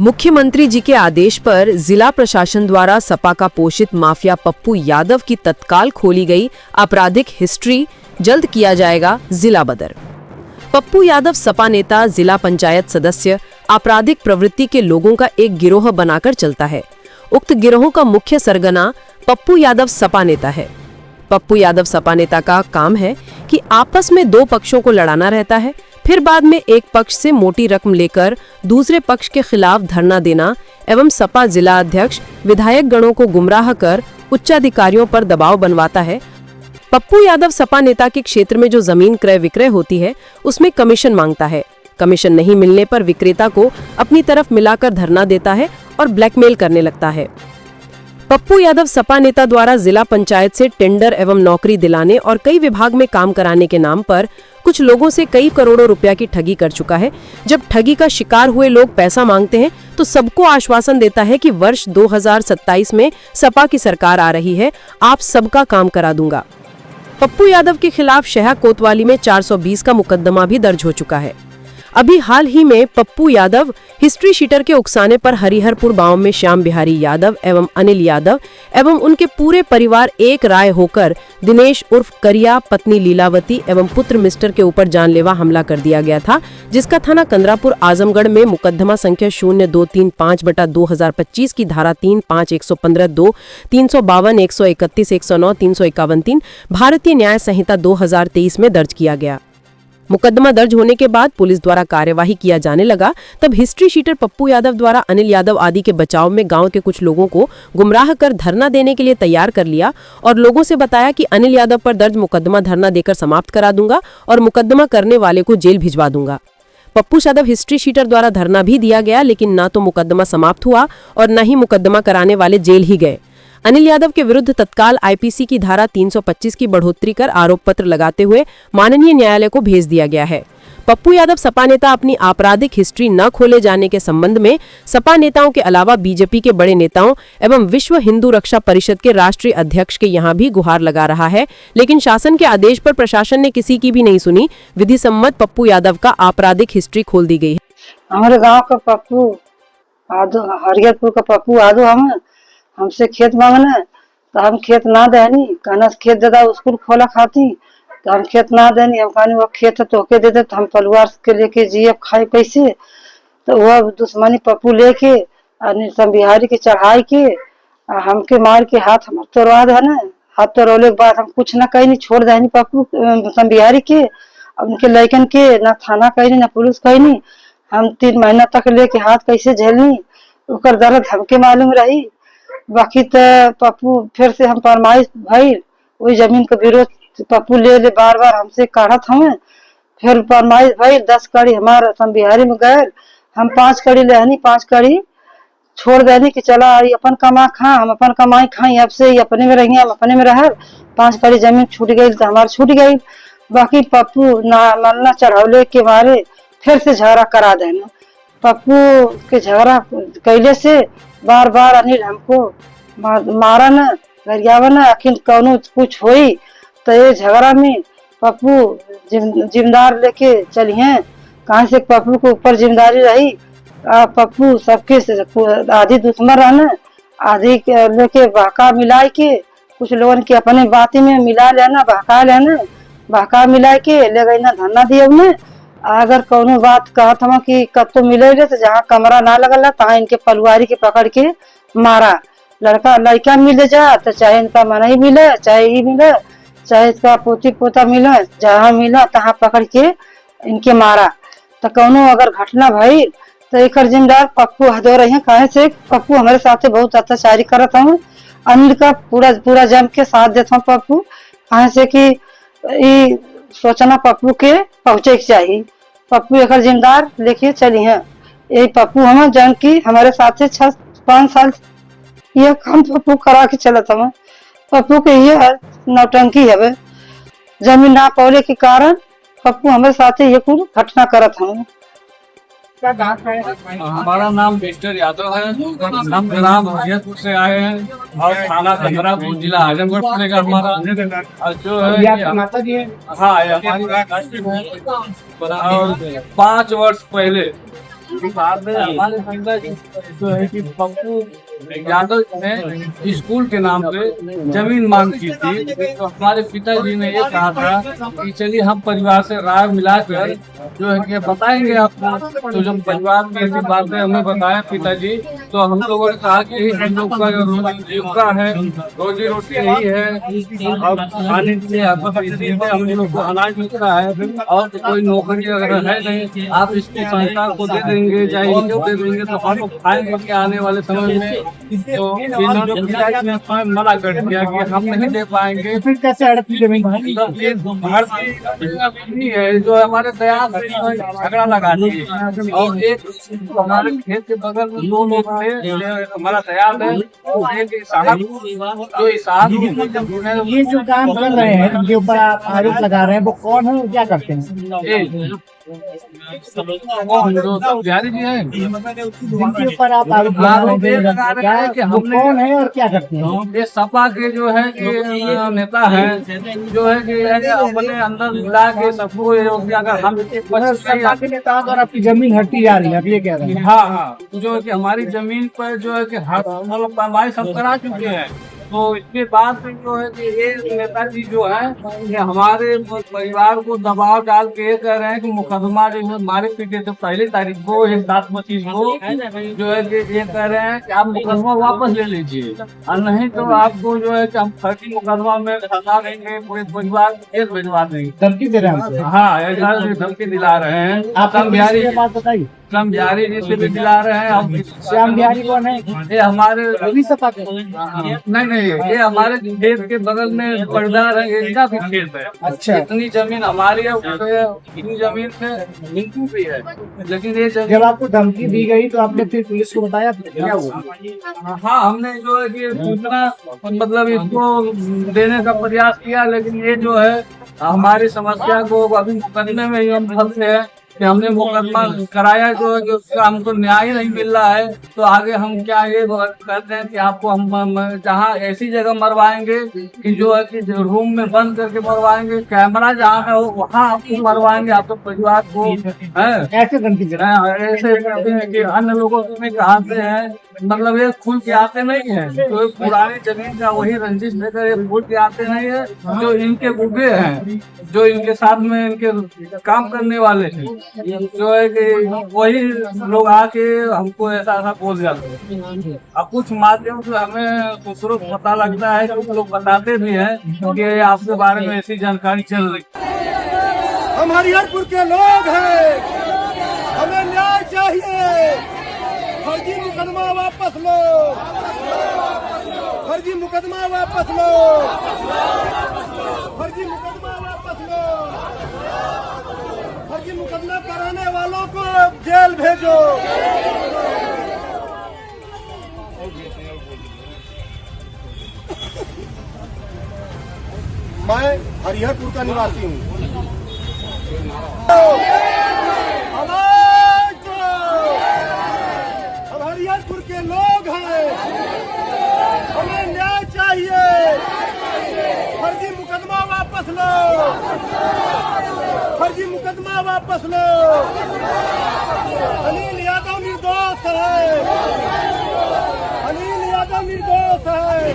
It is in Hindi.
मुख्यमंत्री जी के आदेश पर जिला प्रशासन द्वारा सपा का पोषित माफिया पप्पू यादव की तत्काल खोली गई आपराधिक हिस्ट्री जल्द किया जाएगा जिला बदर। पप्पू यादव सपा नेता, जिला पंचायत सदस्य, आपराधिक प्रवृत्ति के लोगों का एक गिरोह बनाकर चलता है। उक्त गिरोह का मुख्य सरगना पप्पू यादव सपा नेता है। पप्पू यादव सपा नेता का काम है कि आपस में दो पक्षों को लड़ाना रहता है, फिर बाद में एक पक्ष से मोटी रकम लेकर दूसरे पक्ष के खिलाफ धरना देना एवं सपा जिला अध्यक्ष, विधायक गणों को गुमराह कर उच्चाधिकारियों पर दबाव बनवाता है। पप्पू यादव सपा नेता के क्षेत्र में जो जमीन क्रय विक्रय होती है उसमें कमीशन मांगता है। कमीशन नहीं मिलने पर विक्रेता को अपनी तरफ मिलाकर धरना देता है और ब्लैकमेल करने लगता है। पप्पू यादव सपा नेता द्वारा जिला पंचायत से टेंडर एवं नौकरी दिलाने और कई विभाग में काम कराने के नाम पर कुछ लोगों से कई करोड़ों रुपया की ठगी कर चुका है। जब ठगी का शिकार हुए लोग पैसा मांगते हैं तो सबको आश्वासन देता है कि वर्ष 2027 में सपा की सरकार आ रही है, आप सबका काम करा दूंगा। पप्पू यादव के खिलाफ शहर कोतवाली में 420 का मुकदमा भी दर्ज हो चुका है। अभी हाल ही में पप्पू यादव हिस्ट्री शीटर के उकसाने पर हरिहरपुर गांव में श्याम बिहारी यादव एवं अनिल यादव एवं उनके पूरे परिवार एक राय होकर दिनेश उर्फ करिया, पत्नी लीलावती एवं पुत्र मिस्टर के ऊपर जानलेवा हमला कर दिया गया था, जिसका थाना कंदरापुर आजमगढ़ में मुकदमा संख्या 0235/2025 की धारा 35115-2, 352, 131, 109, 351-3 भारतीय न्याय संहिता 2023 में दर्ज किया गया। मुकदमा दर्ज होने के बाद पुलिस द्वारा कार्यवाही किया जाने लगा। तब हिस्ट्री शीटर पप्पू यादव द्वारा अनिल यादव आदि के बचाव में गांव के कुछ लोगों को गुमराह कर धरना देने के लिए तैयार कर लिया और लोगों से बताया कि अनिल यादव पर दर्ज मुकदमा धरना देकर समाप्त करा दूंगा और मुकदमा करने वाले को जेल भिजवा दूंगा। पप्पू यादव हिस्ट्री शीटर द्वारा धरना भी दिया गया, लेकिन न तो मुकदमा समाप्त हुआ और न ही मुकदमा कराने वाले जेल ही गए। अनिल यादव के विरुद्ध तत्काल आईपीसी की धारा 325 की बढ़ोतरी कर आरोप पत्र लगाते हुए माननीय न्यायालय को भेज दिया गया है। पप्पू यादव सपा नेता अपनी आपराधिक हिस्ट्री न खोले जाने के संबंध में सपा नेताओं के अलावा बीजेपी के बड़े नेताओं एवं विश्व हिंदू रक्षा परिषद के राष्ट्रीय अध्यक्ष के यहाँ भी गुहार लगा रहा है, लेकिन शासन के आदेश पर प्रशासन ने किसी की भी नहीं सुनी। विधि सम्मत पप्पू यादव का आपराधिक हिस्ट्री खोल दी गई है। हमारे गाँव का पप्पू हरिहरपुर का पप्पू यादव हमसे खेत मांगना तो हम खेत ना देनी, कहना खेत दे स्कूल खोला खाती तो हम खेत ना देनी। हम कहनी वो खेत तो के दे दे तो हम परिवार के लेके जिए खाए कैसे। तो वह दुश्मनी पप्पू लेके अनिल बिहारी के चढ़ाई के हमके मार के हाथ हम तोड़वा दे ना। हाथ तोड़ने के बाद हम कुछ ना कहीं छोड़ देनी पप्पू बिहारी के, उनके लड़कन के ना थाना कहनी ना पुलिस कहनी। हम 3 महीना तक लेके हाथ कैसे झेलनी, उकर दर्द हमके मालूम रही। बाकी तो पप्पू फिर से हम फरमाइश भाई वही जमीन का विरोध पप्पू ले बार बार हमसे काढ़त हमें। फिर फरमाइश भाई 10 कड़ी हमारे बिहारी में गए, हम 5 कड़ी लेनी, 5 कड़ी छोड़ देनी कि चला अपन कमा खा, हम अपन कमाई खाई, अब से अपने में रही, हम अपने में रह। 5 कड़ी जमीन छूट गई तो हमारे छूट गई। बाकी पप्पू ना मरना चढ़ौले के मारे फिर से झगड़ा करा देना। पप्पू के झगड़ा कैले से बार बार अनिल हमको मारा न गरियावा न, आखिर कौनो कुछ हुई तो ये झगड़ा में पप्पू जिम्मेदार लेके चलिए। कहाँ से पप्पू को ऊपर जिम्मेदारी रही। पप्पू सबके आधी दुश्मन रहना, आधी लेके बहका मिला के कुछ लोगों के अपने बाती में मिला लेना, बहका लेना, बहका मिला के ले गई ना धरना दिए उन्हें। अगर कौनो बात कहत हम कि कब तो मिले तो जहाँ कमरा ना लगल तहाँ इनके पलवारी के पकड़ के मारा। लड़का मिल जा तो चाहे इनका मनई मिले, चाहे ही मिले, चाहे इसका पोती पोता मिले, जहाँ मिला तहाँ पकड़ के इनके मारा। तो कौनो अगर घटना भई तो एक जिम्मेदार पप्पू हदो रही है। कहे से पप्पू हमारे साथ बहुत अत्याचारी करत हूँ। अनिल का पूरा जम के साथ देता हूँ पप्पू। कहे से कि सोचना पप्पू के पहुँचे के चाहिए। पप्पू एक जिम्मेदार लेके चली है। यही पप्पू हम जन की हमारे साथ 5 साल ये काम पप्पू करा के चलत हम। पप्पू के ये नौटंकी है, जमीन ना पौले के कारण पप्पू हमारे साथ ये कुछ घटना करत हम। हमारा नाम मिस्टर यादव है। हम ग्राम हरिहरपुर से आए हैं और थाना कंदरापुर जिला आजमगढ़ पड़ेगा हमारा। और जो है हाँ, हमारी और 5 वर्ष पहले बाद में हमारे पिताजी जो है कि पप्पू यादव ने स्कूल के नाम पे जमीन मांग की थी। तो हमारे पिताजी ने ये कहा था कि चलिए हम परिवार से राय मिलाकर जो है कि बताएंगे आपको। तो जब परिवार की ऐसी बातें हमें बताया पिताजी, तो हम लोगों ने कहा कि हम लोग का रोजी जीविका है, रोजी रोटी यही है और खाने के लिए हम लोग को अनाज मिलता है और कोई नौकरी अगर है नहीं, आप इसकी संस्था को दे देंगे चाहे इनको दे देंगे तो हम लोग खाएंगे के आने वाले समय में। तो पिताजी ने मना कर दिया कि हम नहीं दे पाएंगे। फिर कैसे हड़पी जमीन? ये भारतीय है जो हमारे दया से झगड़ा लगाती है और एक हमारे खेत के बगल में दो लोग थे, हमारा दयाल है एक साहब जो इसाहब ये जो काम कर रहे हैं जिनके ऊपर आप आरोप लगा रहे हैं वो कौन है और क्या करते हैं? बिहारी जी है जिनके ऊपर आप आरोप लगा रहे हैं कि वो कौन है और क्या करते हैं? ये सपा के जो है कि नेता है जो है कि अपने अंदर मिला के सबको अगर हम सपा के नेताओं द्वारा आपकी जमीन हटती जा रही है, आप ये कह रहे हैं? हाँ, जो है कि हमारी जमीन पर जो है कि हम पैमाइश सब करा चुके हैं। तो इसके बाद में जो है कि ये नेताजी जो है ये हमारे परिवार को दबाव डाल के ये कह रहे हैं कि मुकदमा जो है हमारे पीछे तो 1 तारीख को 7/25 को जो है कि ये कह रहे हैं कि आप मुकदमा वापस ले लीजिए और नहीं तो आपको जो है कि हम फर्जी मुकदमा में फंसा देंगे, पूरे परिवार केस भिजवा देंगे। धमकी दे रहे हैं? हाँ, ऐसा धमकी दिला रहे हैं। आप बिहारी की बात बताइए। श्याम बिहारी जी से भी दिला रहे हैं। अब श्याम बिहारी कौन है? ये हमारे रवि सपा के? नहीं, ये हमारे खेत के बगल में पर्दार है, इनका भी खेत है। अच्छा, इतनी जमीन हमारी है, इतनी जमीन से इनको भी है, लेकिन ये जब आपको धमकी दी गई तो आपने फिर पुलिस को बताया क्या हुआ? हाँ, हमने जो है कि सूचना मतलब इसको देने का प्रयास किया, लेकिन ये जो है हमारी समस्या को अभी मुकदमे में ही हम फंसे हैं कि हमने मुकदमा कराया जो है कि उसका हमको न्याय नहीं मिल रहा है। तो आगे हम क्या ये करते हैं कि आपको हम जहाँ ऐसी जगह मरवाएंगे कि जो है कि रूम में बंद करके मरवाएंगे, कैमरा जहाँ है वहाँ आपको मरवाएंगे, आपके परिवार को है ऐसे धमकी दे रहे हैं? ऐसे करते हैं कि अन्य लोगों में कहाते हैं, मतलब ये खुल के आते नहीं है। तो पुरानी जमीन का वही रंजिश लेकर ये खुल के आते नहीं है। जो इनके बुगे हैं, जो इनके साथ में इनके काम करने वाले हैं, जो है कि वही लोग आके हमको ऐसा बोल जाते हैं। अब कुछ माध्यम से हमें दूसरों को पता लगता है, कुछ लोग बताते भी हैं कि आपके बारे में ऐसी जानकारी चल रही है। हम हरिहरपुर के लोग हैं, हमें न्याय चाहिए। फर्जी मुकदमा वापस लो, फर्जी मुकदमा वापस लो, फर्जी मुकदमा वापस लो, फर्जी मुकदमा कराने वालों को जेल भेजो। मैं हरिहरपुर का निवासी हूँ। हम हरिहरपुर के लोग हैं, हमें न्याय चाहिए। फर्जी मुकदमा वापस लो, फर्जी मुकदमा वापस लो। अनिल यादव निर्दोष है, अनिल यादव निर्दोष है।